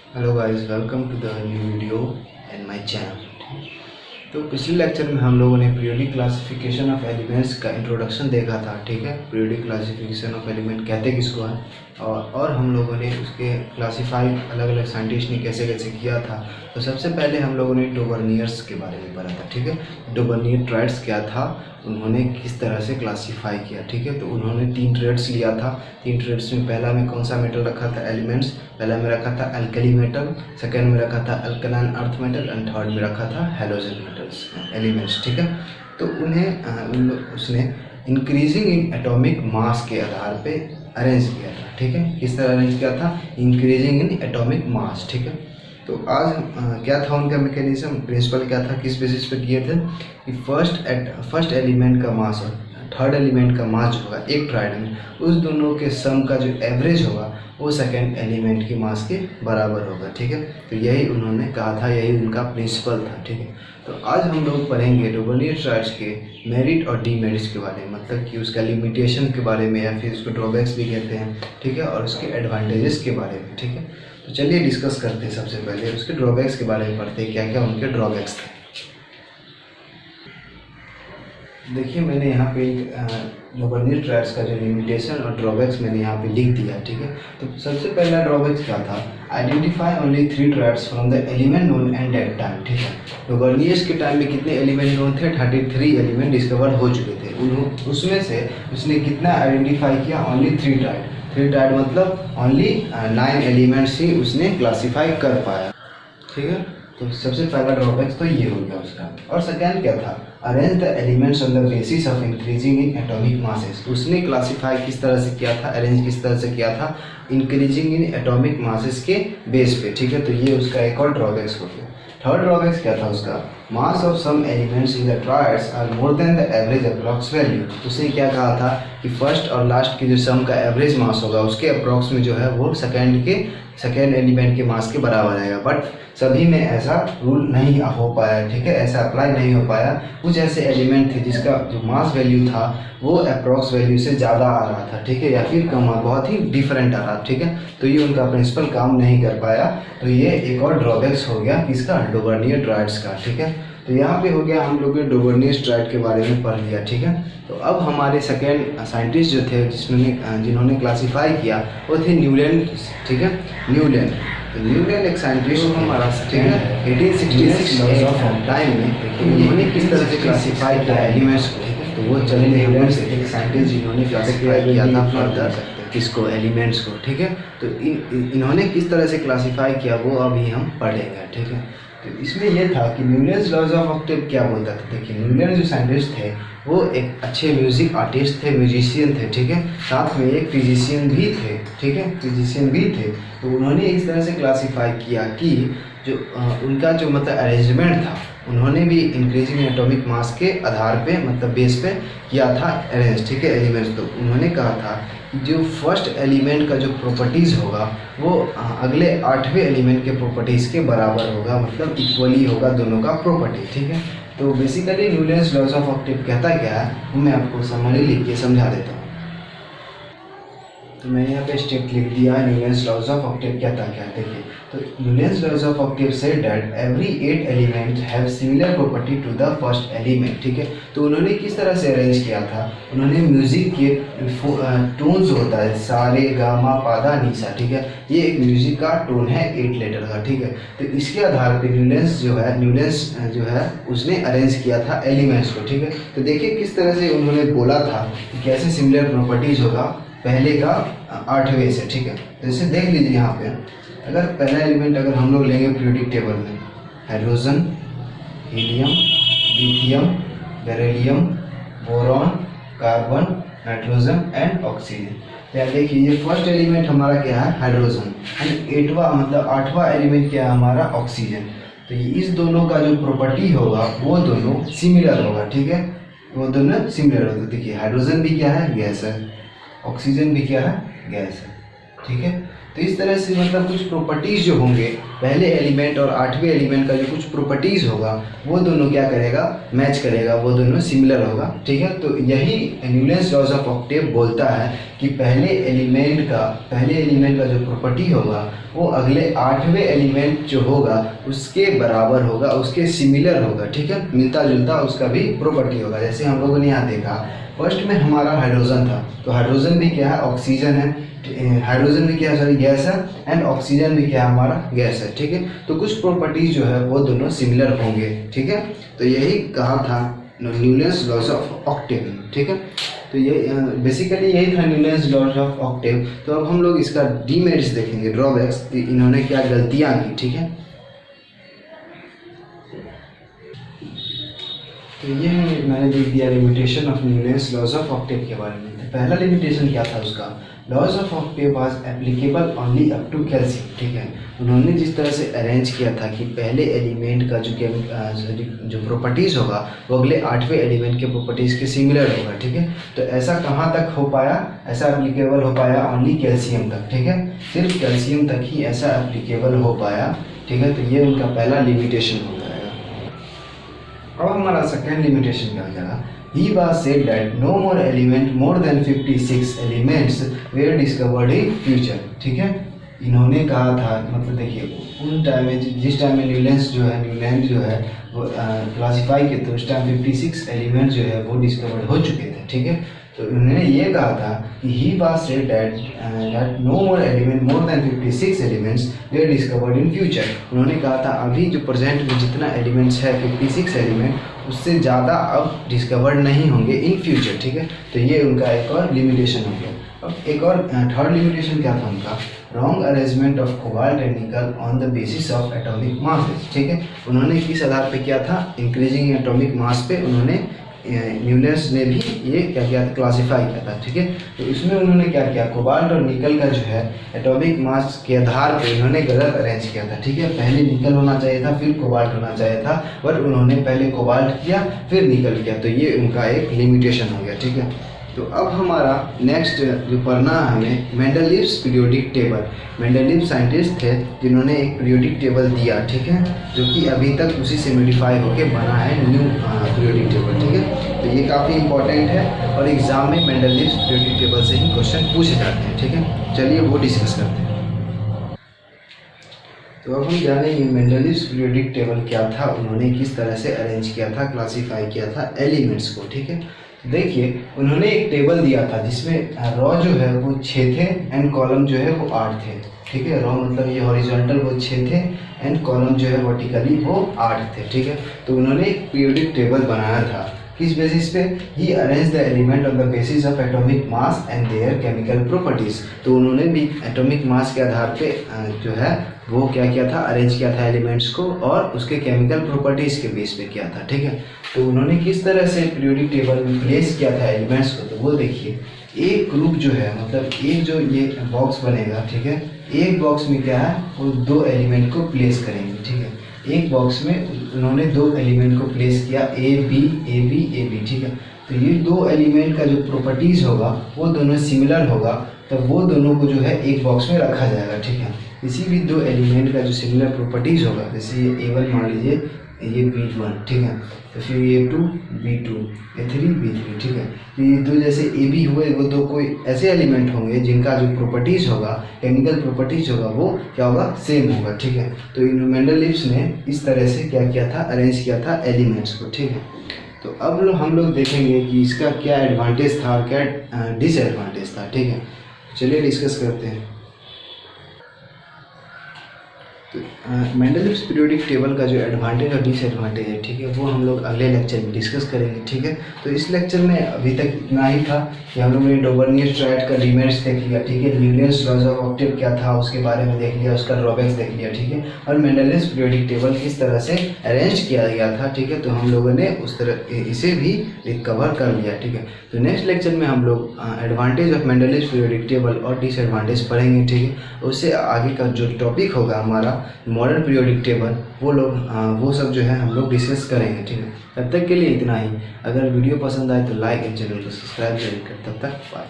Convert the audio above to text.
Hello guys, welcome to the new video and my channel. तो पिछले lecture में हम लोगों ने पीरियोडिक क्लासिफिकेशन ऑफ एलिमेंट्स का इंट्रोडक्शन देखा था। ठीक है, पीरियोडिक क्लासिफिकेशन ऑफ एलिमेंट कहते किसको है, और हम लोगों ने उसके क्लासीफाई अलग अलग साइंटिस्ट ने कैसे कैसे किया था। तो सबसे पहले हम लोगों ने डोबर्नियर्स के बारे में पढ़ा था। ठीक है, डोबर्नियर ट्राइड्स क्या था, उन्होंने किस तरह से क्लासीफाई किया। ठीक है, तो उन्होंने 3 ट्रेड्स लिया था। 3 ट्रेड्स में पहला में कौन सा मेटल रखा था, एलिमेंट्स। पहला में रखा था अल्कली मेटल, सेकंड में रखा था alkaline earth metal and third में रखा था हैलोजन मेटल्स एलिमेंट्स। ठीक है, तो उसने इंक्रीजिंग इन एटॉमिक मास के आधार पे अरेंज किया था। ठीक है, किस तरह अरेंज किया था, इंक्रीजिंग इन एटॉमिक मास। ठीक है, तो आज क्या था उनका मैकेनिज्म, प्रिंसिपल क्या था, किस बेसिस पे किए थे कि फर्स्ट एलिमेंट का मास और थर्ड एलिमेंट का मास जो होगा एक ट्राइड में, उस दोनों के सम का जो एवरेज होगा वो सेकेंड एलिमेंट की मास के बराबर होगा। ठीक है, तो यही उन्होंने कहा था, यही उनका प्रिंसिपल था। ठीक है, तो आज हम लोग पढ़ेंगे डोबर्नियर ट्राइड्स के मेरिट और डीमेरिट्स के बारे में, मतलब कि उसका लिमिटेशन के बारे में, या फिर उसको ड्रॉबैक्स भी कहते हैं। ठीक है, और उसके एडवांटेजेस के बारे में। ठीक है, तो चलिए डिस्कस करते हैं। सबसे पहले उसके ड्रॉबैक्स के बारे में पढ़ते हैं, क्या क्या उनके ड्रॉबैक्स थे। देखिए, मैंने यहाँ पे डोबर्नियर ट्राइड्स का जो लिमिटेशन और ड्रॉबैक्स मैंने यहाँ पे लिख दिया। ठीक है, तो सबसे पहला ड्रॉबैक्स क्या था, identify only 3 triads from the element known and that time. ठीक है, डोबर्नियर्स के टाइम में कितने एलिमेंट नोन थे, 33 एलिमेंट डिस्कवर हो चुके थे। उसमें से उसने कितना आइडेंटिफाई किया, ओनली 3 ट्राइड। 3 ट्राइड मतलब ओनली 9 एलिमेंट्स ही उसने क्लासीफाई कर पाया। ठीक है, तो सबसे पहला ड्रॉबैक तो ये हो गया उसका। और सेकेंड क्या था, arrange the elements on the basis of increasing in atomic masses. उसने क्लासीफाई किस तरह से किया था, अरेंज किस तरह से किया था, इंक्रीजिंग इन एटॉमिक मासेस के बेस पे। ठीक है, तो ये उसका एक और ड्रॉबैक्स हो गया। थर्ड ड्रॉबैक्स क्या था उसका, mass of some elements in the triads are more than the average approx value. उसने क्या कहा था कि फर्स्ट और लास्ट की जो सम का एवरेज मास होगा उसके अप्रॉक्स में जो है वो सेकेंड एलिमेंट के मास के बराबर आएगा। बट सभी में ऐसा रूल नहीं हो पाया। ठीक है, ऐसा अप्लाई नहीं हो पाया। कुछ ऐसे एलिमेंट थे जिसका जो मास वैल्यू था वो अप्रॉक्स वैल्यू से ज़्यादा आ रहा था। ठीक है, या फिर कम, बहुत ही डिफरेंट आ रहा था। ठीक है, तो ये उनका प्रिंसिपल काम नहीं कर पाया। तो ये एक और ड्रॉबैक्स हो गया किसका, डोबर्नियर ट्राइड्स का। ठीक है, तो यहाँ पे हो गया, हम लोग ने डोबर्नियर ट्राइड के बारे में पढ़ लिया। ठीक है, तो अब हमारे सेकेंड साइंटिस्ट जो थे जिन्होंने क्लासीफाई किया वो थे न्यूलैंड। ठीक है, न्यूलैंड। तो न्यूलैंड एक साइंटिस्ट हमारा, ठीक है, 1866 टाइम में उन्होंने किस तरह से क्लासीफाई किया एलिमेंट्स को। तो वो चले न्यूलैंड से एक साइंटिस्ट जिन्होंने क्लासीफाई किया था फर्दर किसको, एलिमेंट्स को। ठीक है, तो इन्होंने किस तरह से क्लासीफाई किया वो अभी हम पढ़ेंगे। ठीक है, तो इसमें यह था कि न्यूलैंड्स लॉज ऑफ ऑक्टेव क्या बोलता था। देखिए, न्यूलैंड जो साइंटिस्ट थे वो एक अच्छे म्यूजिक आर्टिस्ट थे, म्यूजिशियन थे। ठीक है, साथ में एक फिजिशियन भी थे। ठीक है, फिजिशियन भी थे। तो उन्होंने इस तरह से क्लासीफाई किया कि जो उनका जो मतलब अरेंजमेंट था, उन्होंने भी इंक्रीजिंग एटॉमिक मास के आधार पे, मतलब बेस पे किया था अरेंज। ठीक है, एलिमेंट्स। तो उन्होंने कहा था कि जो फर्स्ट एलिमेंट का जो प्रॉपर्टीज़ होगा वो अगले 8वें एलिमेंट के प्रॉपर्टीज़ के बराबर होगा, मतलब इक्वली होगा दोनों का प्रॉपर्टी। ठीक है, तो basically Newlands laws of octave कहता क्या है वो मैं आपको समरी लिख के समझा देता हूँ। तो मैंने यहाँ पे स्टेप लिख दिया है, न्यूलैंड्स लॉज ऑफ ऑक्टेव कहता क्या है। देखिए, तो Newlands laws of octave said that every 8 elements have similar property to the first element. ठीक है, तो उन्होंने किस तरह से अरेंज किया था, उन्होंने म्यूजिक के टोन्स होता है, सा रे गा मा पा धा नी सा। ठीक है, ये एक म्यूजिक का टोन है 8 लेटर का। ठीक है, तो इसके आधार पर न्यूलैंड्स जो है उसने अरेंज किया था एलिमेंट्स को। ठीक है, तो देखिए किस तरह से उन्होंने बोला था कि कैसे सिमिलर प्रॉपर्टीज होगा पहले का 8वें से। ठीक है, जैसे देख लीजिए यहाँ पे, अगर पहला एलिमेंट अगर हम लोग लेंगे पीरियोडिक टेबल में, hydrogen, helium, lithium, beryllium, boron, carbon, nitrogen and oxygen. तो यहाँ देखिए, ये फर्स्ट एलिमेंट हमारा क्या है, हाइड्रोजन, एंड 8वां एलिमेंट क्या है हमारा, ऑक्सीजन। तो इस दोनों का जो प्रॉपर्टी होगा वो दोनों सिमिलर होगा। ठीक है, वो दोनों सिमिलर होगा। देखिए, हाइड्रोजन भी क्या है, गैस है, ऑक्सीजन भी क्या है, गैस है। ठीक है, तो इस तरह से मतलब कुछ प्रॉपर्टीज़ जो होंगे पहले एलिमेंट और 8वें एलिमेंट का जो कुछ प्रॉपर्टीज़ होगा वो दोनों क्या करेगा, मैच करेगा, वो दोनों सिमिलर होगा। ठीक है, तो यही न्यूलेंस लॉज ऑफ ऑक्टेव बोलता है कि पहले एलिमेंट का जो प्रॉपर्टी होगा वो अगले 8वें एलिमेंट जो होगा उसके बराबर होगा, उसके सिमिलर होगा। ठीक है, मिलता जुलता उसका भी प्रॉपर्टी होगा। जैसे हम लोगों ने यहाँ देखा फर्स्ट में हमारा हाइड्रोजन था, तो हाइड्रोजन भी क्या है, ऑक्सीजन है। हाइड्रोजन भी क्या है, गैस है, एंड ऑक्सीजन भी क्या है, हमारा गैस है। ठीक है, तो कुछ प्रॉपर्टीज जो है वो दोनों सिमिलर होंगे। ठीक है, तो यही कहा था न्यूलेंस लॉज ऑफ ऑक्टेव। ठीक है, तो ये बेसिकली यही था न्यूलेंस लॉज ऑफ ऑक्टेव। तो अब हम लोग इसका डीमेरिट्स देखेंगे, ड्रॉबैक्स, इन्होंने क्या गलतियाँ की। ठीक है, तो ये मैंने देख दिया limitation of Newlands laws of octave के बारे में। तो पहला लिमिटेशन क्या था उसका, laws of octave was applicable only up to calcium. ठीक है, उन्होंने जिस तरह से अरेंज किया था कि पहले एलिमेंट का जो प्रॉपर्टीज़ होगा वो अगले 8वें एलिमेंट के प्रॉपर्टीज़ के सिमिलर होगा। ठीक है, तो ऐसा कहाँ तक हो पाया, ऐसा एप्लीकेबल हो पाया ओनली कैल्शियम तक। ठीक है, सिर्फ कैल्शियम तक ही ऐसा एप्लीकेबल हो पाया। ठीक है, तो ये उनका पहला लिमिटेशन हो जाएगा। अब हमारा सेकेंड लिमिटेशन क्या हो जाएगा, He was said that no more element more than 56 elements were discovered in future। ठीक है, इन्होंने कहा था, मतलब देखिए उन टाइम में जिस टाइम में न्यूलेंस जो है वो क्लासीफाई किए थे उस टाइम 56 एलिमेंट जो है वो डिस्कवर्ड हो चुके थे। ठीक है, तो उन्होंने ये कहा था कि he was said that no more element more than 56 elements we discovered in future. उन्होंने कहा था अभी जो प्रेजेंट में जितना एलिमेंट्स है 56 एलिमेंट उससे ज़्यादा अब डिस्कवर्ड नहीं होंगे इन फ्यूचर। ठीक है, तो ये उनका एक और लिमिटेशन हो गया। अब एक और थर्ड लिमिटेशन क्या था उनका, wrong arrangement of cobalt and निकल on the basis of atomic मास। ठीक है, उन्होंने किस आधार पे किया था, इंक्रीजिंग एटॉमिक मास पे उन्होंने न्यूलेंस ने भी ये क्या किया था, क्लासीफाई किया था। ठीक है, तो इसमें उन्होंने क्या किया, कोबाल्ट और निकल का जो है एटॉमिक मास के आधार पे उन्होंने गलत अरेंज किया था। ठीक है, पहले निकल होना चाहिए था फिर कोबाल्ट होना चाहिए था, बट उन्होंने पहले कोबाल्ट किया फिर निकल किया, तो ये उनका एक लिमिटेशन हो गया। ठीक है, तो अब हमारा नेक्स्ट जो पढ़ना है हमें Mendeleev's periodic table. Mendeleev scientist थे जिन्होंने एक पीरियोडिक टेबल दिया। ठीक है, जो कि अभी तक उसी से मॉडिफाई होकर बना है न्यू पीरियोडिक टेबल। ठीक है, तो ये काफ़ी इंपॉर्टेंट है और एग्जाम में मेंडलीव्स पीरियोडिक टेबल से ही क्वेश्चन पूछे जाते हैं। ठीक है, चलिए वो डिस्कस करते हैं। तो अब हम जानेंगे मेंडलीव्स पीरियोडिक टेबल क्या था, उन्होंने किस तरह से अरेंज किया था, क्लासीफाई किया था एलिमेंट्स को। ठीक है, देखिए उन्होंने एक टेबल दिया था जिसमें रॉ जो है वो 6 थे एंड कॉलम जो है वो 8 थे। ठीक है, रॉ मतलब ये हॉरिजॉन्टल वो 6 थे एंड कॉलम जो है वर्टिकली वो 8 थे। ठीक है, तो उन्होंने एक पीरियोडिक टेबल बनाया था, किस बेसिस पे, he arrange the element on the basis of atomic mass and their chemical properties. तो उन्होंने भी एटॉमिक मास के आधार पे जो है वो क्या किया था, अरेंज किया था एलिमेंट्स को और उसके केमिकल प्रॉपर्टीज के बेस पे किया था। ठीक है, तो उन्होंने किस तरह से पीरियोडिक टेबल में प्लेस किया था एलिमेंट्स को, तो वो देखिए एक ग्रुप जो है, मतलब एक जो ये बॉक्स बनेगा। ठीक है, एक बॉक्स में क्या है वो 2 एलिमेंट को प्लेस करेंगे। ठीक है, एक बॉक्स में उन्होंने 2 एलिमेंट को प्लेस किया, A B A B A B. ठीक है, तो ये 2 एलिमेंट का जो प्रॉपर्टीज़ होगा वो दोनों सिमिलर होगा, तो वो दोनों को जो है एक बॉक्स में रखा जाएगा। ठीक है, किसी भी 2 एलिमेंट का जो सिमिलर प्रॉपर्टीज़ होगा, जैसे ये A1 मान लीजिए, ये B1। ठीक है, तो फिर ये A2 B2, A3 B3। ठीक है, तो ये 2 जैसे AB हुए वो 2 कोई ऐसे एलिमेंट होंगे जिनका जो प्रॉपर्टीज़ होगा, केमिकल प्रॉपर्टीज़ होगा, वो क्या होगा, सेम होगा। ठीक है, तो इन मेंडलीव्स ने इस तरह से क्या किया था, अरेंज किया था एलिमेंट्स को। ठीक है, तो अब हम लोग देखेंगे कि इसका क्या एडवांटेज था और क्या डिसएडवांटेज था। ठीक है, चलिए डिस्कस करते हैं। तो मेंडलीव्स पीरियोडिक टेबल का जो एडवांटेज और डिसएडवांटेज है, ठीक है, वो हम लोग अगले लेक्चर में डिस्कस करेंगे। ठीक है, तो इस लेक्चर में अभी तक इतना ही था कि हम लोगों ने डोबर्नियर ट्रायड का डिमेरिट्स देख लिया। ठीक है, न्यूलेंस लॉज ऑफ ऑक्टेव क्या था उसके बारे में देख लिया, उसका ड्रॉबैक्स देख लिया। ठीक है, और मेंडलीव्स पीरियोडिक टेबल किस तरह से अरेंज किया गया था। ठीक है, तो हम लोगों ने उस तरह इसे भी रिकवर कर लिया। ठीक है, तो नेक्स्ट लेक्चर में हम लोग advantage of Mendeleev's periodic table और डिसएडवांटेज पढ़ेंगे। ठीक है, उससे आगे का जो टॉपिक होगा हमारा मॉडर्न पीरियोडिक टेबल, वो सब जो है हम लोग डिस्कस करेंगे। ठीक है, तब तक के लिए इतना ही। अगर वीडियो पसंद आए तो लाइक एंड चैनल को सब्सक्राइब जरूर करें। तब तक बाय।